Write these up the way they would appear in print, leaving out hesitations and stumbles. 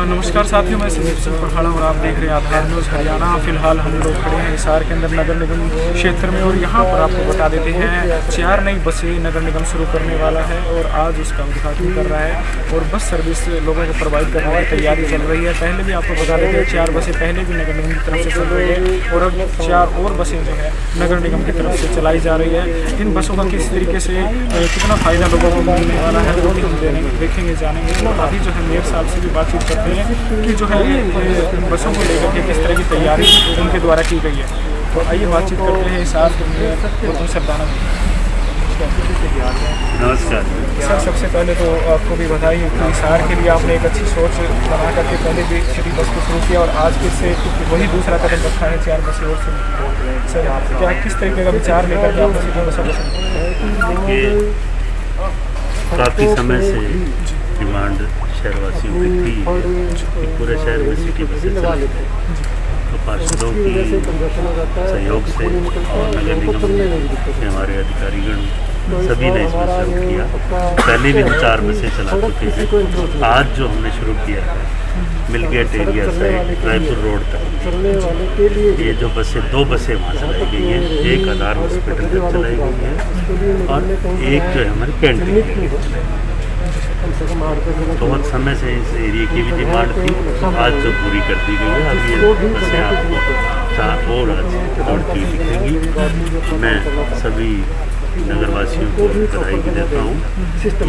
नमस्कार साथियों, मैं संदीप सिंह पहाड़ा और आप देख रहे हैं आधार न्यूज़ हरियाणा। फिलहाल हम लोग खड़े हैं हिसार के अंदर नगर निगम क्षेत्र में और यहाँ पर आपको बता देते हैं 4 नई बसें नगर निगम शुरू करने वाला है और आज उसका उद्घाटन कर रहा है और बस सर्विस लोगों को प्रोवाइड करने की तैयारी चल रही है। पहले भी आपको बता देते हैं 4 बसें पहले भी नगर निगम की तरफ से चल रही है और अब 4 और बसें जो है नगर निगम की तरफ से चलाई जा रही है। इन बसों का किस तरीके से कितना फ़ायदा लोगों को मिलने वाला है वो भी हम देखेंगे जानेंगे। और अभी जो है मेयर साहब से भी बातचीत करते हैं कि जो है इन बसों को लेकर के किस तरह की तैयारी उनके द्वारा की गई है। तो आइए बातचीत करते हैं हिसार में सरदाना। नमस्कार सर, सबसे पहले तो आपको भी बधाई कि हिसार के लिए आपने एक अच्छी सोच बना करके पहले भी सिटी बस को शुरू किया और आज फिर से वही दूसरा कदम रखा है 4 बसें और शुरू की। सर, क्या किस तरीके का विचार लेकर के आपने सिटी बसों को देखिए, काफ़ी समय से डिमांड शहरवासियों की थी कि पूरे शहर में सिटी बसें चलाई जाए। तो पार्षदों की सहयोग से और नगर निगम के हमारे अधिकारीगण सभी ने इसमें सहयोग किया। पहले भी हम 4 बसें चला चुके हैं। आज जो हमने शुरू किया है मिलगेट एरिया से रायपुर रोड तक, ये जो बसें 2 बसें वहाँ चलाई गई हैं, एक आधार हॉस्पिटल तक चलाई गई है और एक जो है हमारी कैंटीन के लिए चलाई गई। बहुत समय से इस एरिया की भी डिमांड थी, आज जो पूरी कर दी गई है। अब ये बसें आपको 4 और आज दौड़ती दिखेंगी। मैं सभी नगरवासियों को बधाई भी देता हूँ।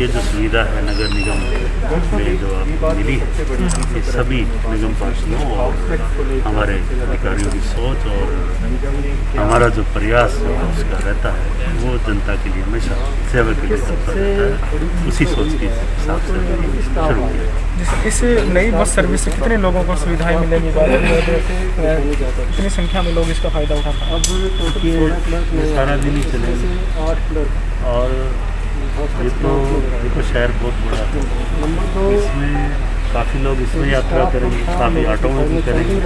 ये जो सुविधा है नगर निगम में जो आपको मिली है, ये सभी निगम पार्षदों और हमारे अधिकारियों की सोच और हमारा जो प्रयास उसका रहता है वो जनता के लिए हमेशा सेवा के लिए चलता रहता है। उसी सोच के हिसाब से शुरू किया। इस नई बस सर्विस से कितने लोगों को सुविधाएं मिलेंगी? कितनी संख्या में लोग इसका फ़ायदा उठा पाएंगे? ये सारा दिन ही चलेगा और ये तो शहर बहुत बड़ा है, इसमें काफ़ी लोग इसमें यात्रा करेंगे, काफ़ी ऑटो में भी करेंगे।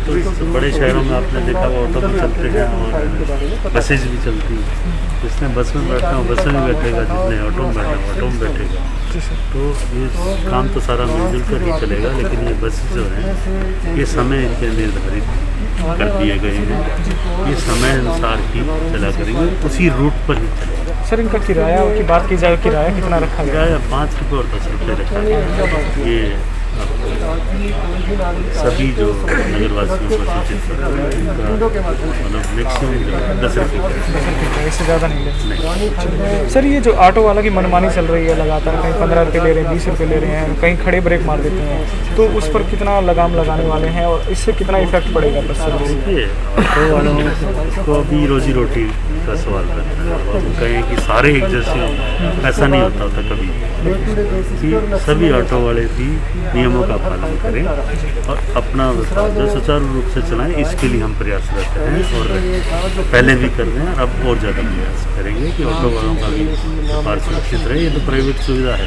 तो ये तो बड़े शहरों में आपने देखा वो ऑटो भी चलते हैं और बसेज भी चलती हैं। जिसने बस में बैठना हो बस में बैठेगा, जिसने ऑटो में बैठना ऑटो में बैठेगा। तो ये काम तो सारा मिलजुल कर ही चलेगा। लेकिन ये बस जो है ये समय इनके निर्धारित कर दिए गए हैं, ये समय अनुसार ही चला करेंगे, उसी रूट पर ही चलेगा। सर, इनका किराया की बात की जाए, किराया कितना रखा गया? किराया 5 रुपये और 10 रुपये रखा गया। ये सभी जो नगरवासियों को सूचित मतलब मैक्सिमम 10 रुपये, इससे ज़्यादा नहीं। सर, ये जो ऑटो वाला की मनमानी चल रही है लगातार, कहीं 15 रुपये ले रहे हैं, 20 रुपये ले रहे हैं, कहीं खड़े ब्रेक मार देते हैं, तो उस पर कितना लगाम लगाने वाले हैं और इससे कितना इफेक्ट पड़ेगा बस सर्विस? देखिए, ऑटो वालों को अभी रोजी रोटी का सवाल रहता है। हम कहें कि सारे एक जैसे ऐसा नहीं होता था कभी, कि सभी ऑटो वाले भी नियमों का पालन करें और अपना जो सुचारू रूप से चलाएं, इसके लिए हम प्रयासरत हैं और पहले भी कर रहे हैं। अब और ज़्यादा प्रयास करेंगे कि ऑटो वालों का भी व्यापार सुरक्षित रहे। ये तो प्राइवेट सुविधा है,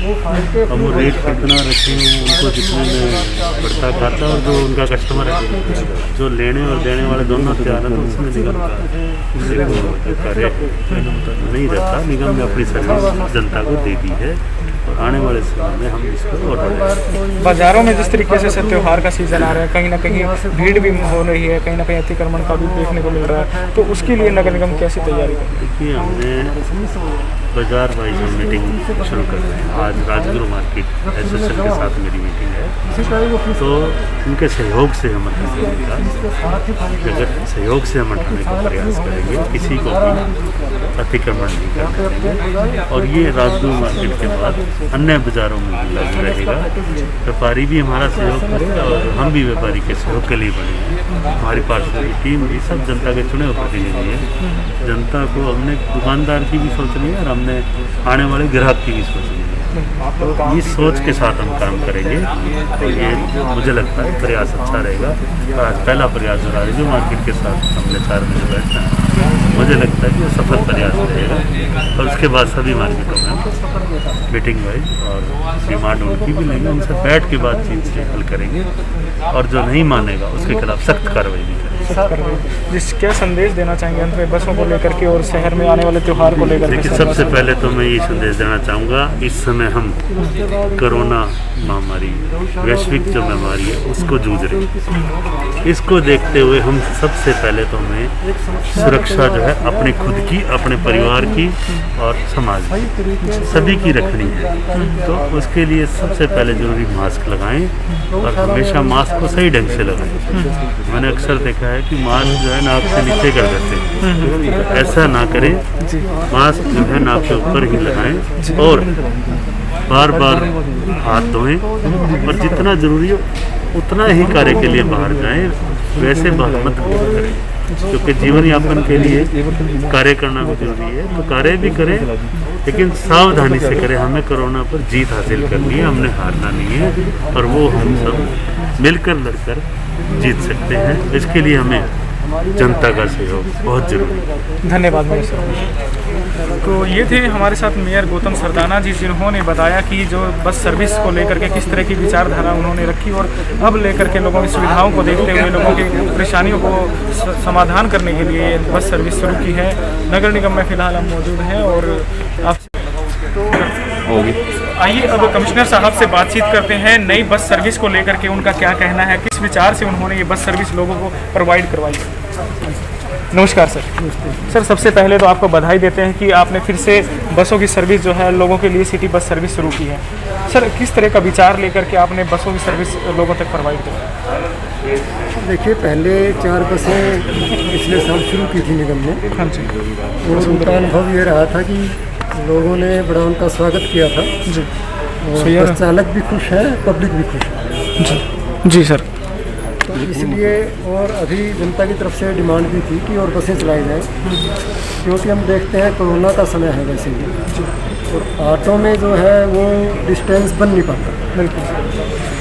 अब वो रेट कितना रखें, उनको जितने में बढ़ता खाता और जो उनका कस्टमर है, जो लेने और देने वाले दोनों तैयार हैं, उसमें निगम का कार्य नहीं रहता। निगम ने अपनी सर्विस जनता को दे दी है और आने वाले समय में हम इसको और बाज़ारों में जिस तरीके से त्यौहार का सीज़न आ रहा है, कहीं ना कहीं भीड़ भी हो रही है, कहीं ना कहीं अतिक्रमण का भी देखने को मिल रहा है, तो उसके लिए नगर निगम कैसी तैयारी कर रही है? देखिए, हमने बाज़ार वाइज मीटिंग शुरू कर रहे हैं। आज राजगुरु मार्केट एसोसिएशन के साथ मेरी मीटिंग है तो उनके सहयोग से हम हटाने का, अगर सहयोग से हम हटाने का प्रयास करेंगे, किसी को भी अतिक्रमण नहीं करेंगे। और ये राजदूत मार्केट के बाद अन्य बाज़ारों में भी लागू रहेगा। व्यापारी भी हमारा सहयोग करें और हम भी व्यापारी के सहयोग के लिए बने हैं। हमारी पार्षद की टीम भी सब जनता के चुने हुए प्रतिनिधि हैं। जनता को हमने दुकानदार की भी सोचनी है और हमने आने वाले ग्राहक की भी सोचनी है। इस सोच के साथ हम काम करेंगे तो ये मुझे लगता है प्रयास अच्छा रहेगा। और आज पहला प्रयास जो राजू मार्केट के साथ हमने 4 बजे बैठना है, मुझे लगता है कि वो सफल प्रयास रहेगा। और उसके बाद सभी मार्केटों में मीटिंग वाइज और डिमांड उनकी भी लेंगे, उनसे बैठ के बातचीत से हल करेंगे और जो नहीं मानेगा उसके खिलाफ सख्त कार्रवाई भी करेंगे। जिस क्या संदेश देना चाहेंगे अंत में बसों को लेकर के और शहर में आने वाले त्यौहार को लेकर के? देखिए, सबसे पहले तो मैं ये संदेश देना चाहूँगा, इस समय हम कोरोना महामारी, वैश्विक जो बीमारी है उसको जूझ रहे हैं। इसको देखते हुए हम सबसे पहले तो हमें सुरक्षा जो है अपने खुद की, अपने परिवार की और समाज की, सभी की रखनी है। तो उसके लिए सबसे पहले जरूरी मास्क लगाएं और हमेशा मास्क को सही ढंग से लगाएं। मैंने अक्सर देखा है कि मास्क जो है नाक से नीचे कर देते हैं, तो ऐसा ना करें। मास्क जो है नाक के ऊपर ही लगाएं और बार बार हाथ धोएं और जितना ज़रूरी हो उतना ही कार्य के लिए बाहर जाएं, वैसे बाहर मत करें, क्योंकि जीवन यापन के लिए कार्य करना भी जरूरी है। तो कार्य भी करें लेकिन सावधानी से करें। हमें कोरोना पर जीत हासिल करनी है, हमने हारना नहीं है और वो हम सब मिलकर लड़कर जीत सकते हैं। इसके लिए हमें जनता का सहयोग बहुत जरूरी है। धन्यवाद मेयर साहब। तो ये थे हमारे साथ मेयर गौतम सरदाना जी, जिन्होंने बताया कि जो बस सर्विस को लेकर के किस तरह की विचारधारा उन्होंने रखी और अब लेकर के लोगों की सुविधाओं को देखते हुए लोगों की परेशानियों को समाधान करने के लिए बस सर्विस शुरू की है। नगर निगम में फ़िलहाल हम मौजूद हैं और आपसे आइए अब कमिश्नर साहब से बातचीत करते हैं नई बस सर्विस को लेकर के उनका क्या कहना है, किस विचार से उन्होंने ये बस सर्विस लोगों को प्रोवाइड करवाई है। नमस्कार सर। सर, सबसे पहले तो आपको बधाई देते हैं कि आपने फिर से बसों की सर्विस जो है लोगों के लिए सिटी बस सर्विस शुरू की है। सर, किस तरह का विचार लेकर के आपने बसों की सर्विस लोगों तक प्रोवाइड की? देखिए, पहले 4 बसें पिछले साल शुरू की थी निगम ने। हाँ जी। और उनका अनुभव ये रहा था कि लोगों ने बड़ा उनका स्वागत किया था जी। और बस चालक भी खुश है, पब्लिक भी खुश है। जी जी सर। तो इसलिए और अभी जनता की तरफ से डिमांड भी थी कि और बसें चलाई जाएँ, क्योंकि हम देखते हैं कोरोना का समय है वैसे ही, और ऑटो में जो है वो डिस्टेंस बन नहीं पाता। बिल्कुल,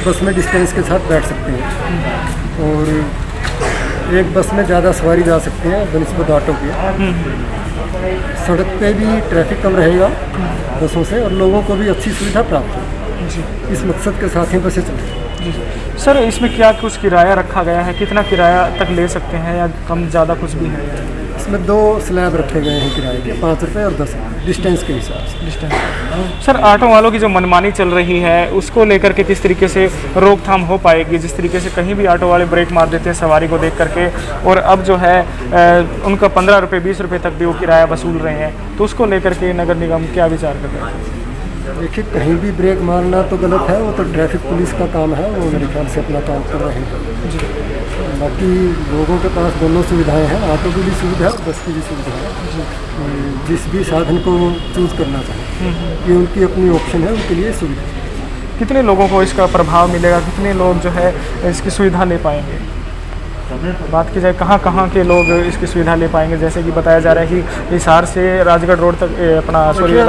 बस में डिस्टेंस के साथ बैठ सकते हैं और एक बस में ज़्यादा सवारी जा सकती है बनिस्बत ऑटो की। सड़क पे भी ट्रैफिक कम रहेगा बसों से और लोगों को भी अच्छी सुविधा प्राप्त होगी। इस मकसद के साथ ही बसें चलें। सर, इसमें क्या कुछ किराया रखा गया है? कितना किराया तक ले सकते हैं या कम ज़्यादा कुछ भी है? इसमें 2 स्लैब रखे गए हैं किराए के, 5 रुपये और 10 रुपये डिस्टेंस के हिसाब से। डिस्टेंस। सर, ऑटो वालों की जो मनमानी चल रही है उसको लेकर के किस तरीके से रोकथाम हो पाएगी? जिस तरीके से कहीं भी ऑटो वाले ब्रेक मार देते हैं सवारी को देख करके और अब जो है उनका 15 रुपये 20 रुपये तक भी वो किराया वसूल रहे हैं, तो उसको लेकर के नगर निगम क्या विचार कर रहे हैं? देखिए, कहीं भी ब्रेक मारना तो गलत है, वो तो ट्रैफिक पुलिस का काम है, वो मेरे ख्याल से अपना काम कर रहे हैं। बाकी लोगों के पास दोनों सुविधाएं हैं, ऑटो की भी सुविधा है, बस की भी सुविधा है। जिस भी साधन को वो चूज़ करना चाहें, ये उनकी अपनी ऑप्शन है, उनके लिए सुविधा है। कितने लोगों को इसका प्रभाव मिलेगा? कितने लोग जो है इसकी सुविधा ले पाएंगे? बात की जाए कहाँ के लोग इसकी सुविधा ले पाएंगे? जैसे कि बताया जा रहा है कि हिसार से राजगढ़ रोड तक अपना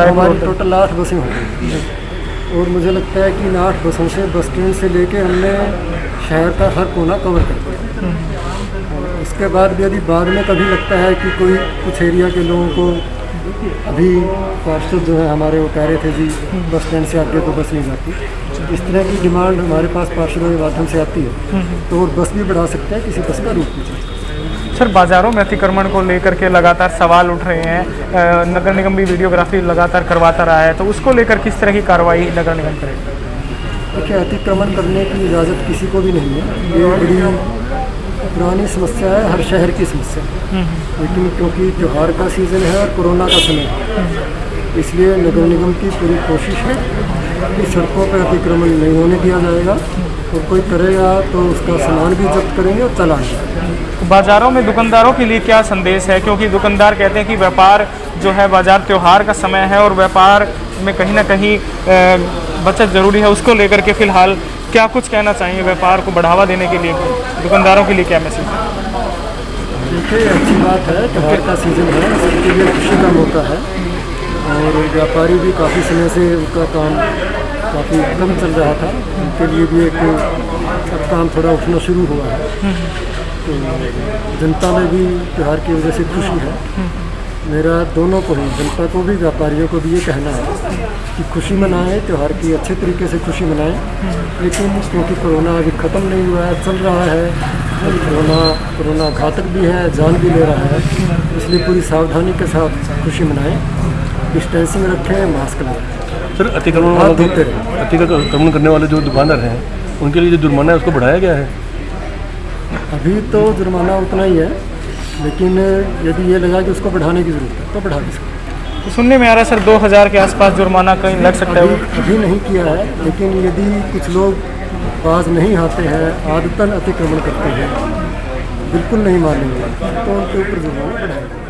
हमारी टोटल 8 बसें होंगी और मुझे लगता है कि इन 8 बसों से बस स्टैंड से लेके हमने शहर का हर कोना कवर कर दिया। और उसके बाद भी यदि बाद में कभी लगता है कि कोई कुछ एरिया के लोगों को, अभी पार्षद जो है हमारे वो कह रहे थे जी बस स्टैंड से आगे तो बस नहीं जाती, इस तरह की डिमांड हमारे पास पार्षदों के माध्यम से आती है, तो और बस भी बढ़ा सकते हैं, किसी बस का रूट भी चल सकता है। सर, बाज़ारों में अतिक्रमण को लेकर के लगातार सवाल उठ रहे हैं। नगर निगम भी वीडियोग्राफी लगातार करवाता रहा है, तो उसको लेकर किस तरह की कार्रवाई नगर निगम करेगा? देखिए, अतिक्रमण करने की इजाज़त किसी को भी नहीं है। ये बड़ी पुरानी समस्या है, हर शहर की समस्या है, लेकिन क्योंकि त्यौहार का सीज़न है और कोरोना का समय है, इसलिए नगर निगम की पूरी कोशिश है कि सड़कों पर अतिक्रमण नहीं होने दिया जाएगा और कोई करेगा तो उसका सामान भी जब्त करेंगे और चालान भी। बाज़ारों में दुकानदारों के लिए क्या संदेश है, क्योंकि दुकानदार कहते हैं कि व्यापार जो है बाज़ार त्यौहार का समय है और व्यापार में कहीं ना कहीं बचत ज़रूरी है, उसको लेकर के फ़िलहाल क्या कुछ कहना चाहिए व्यापार को बढ़ावा देने के लिए दुकानदारों के लिए क्या मैसेज है? देखिए, अच्छी बात है, त्योहार का सीज़न है, सबके लिए खुशी का मौका है और व्यापारी भी काफ़ी समय से उनका काम काफ़ी कम चल रहा था, उनके लिए भी एक अब काम थोड़ा उठना शुरू हुआ है। तो जनता में भी त्यौहार की वजह से खुशी है। मेरा दोनों को ही, जनता को भी व्यापारियों को भी ये कहना है कि खुशी मनाएं, त्यौहार की अच्छे तरीके से खुशी मनाएं। लेकिन क्योंकि कोरोना अभी ख़त्म नहीं हुआ है, चल रहा है, कोरोना घातक भी है, जान भी ले रहा है, इसलिए पूरी सावधानी के साथ खुशी मनाएं, डिस्टेंसिंग रखें, मास्क लगाएं। सर, अतिक्रमण करने वाले जो दुकानदार हैं उनके लिए जो जुर्माना है उसको बढ़ाया गया है? अभी तो जुर्माना उतना ही है, लेकिन यदि ये लगा कि उसको बढ़ाने की ज़रूरत है तो बढ़ा भी सकते। तो सुनने में आ रहा है सर 2000 के आसपास जुर्माना कहीं लग सकता है। अभी नहीं किया है, लेकिन यदि कुछ लोग बाज नहीं आते हैं, आदतन अतिक्रमण करते हैं, बिल्कुल नहीं मानेंगे, तो उनके ऊपर जुर्माना बढ़ाएगा।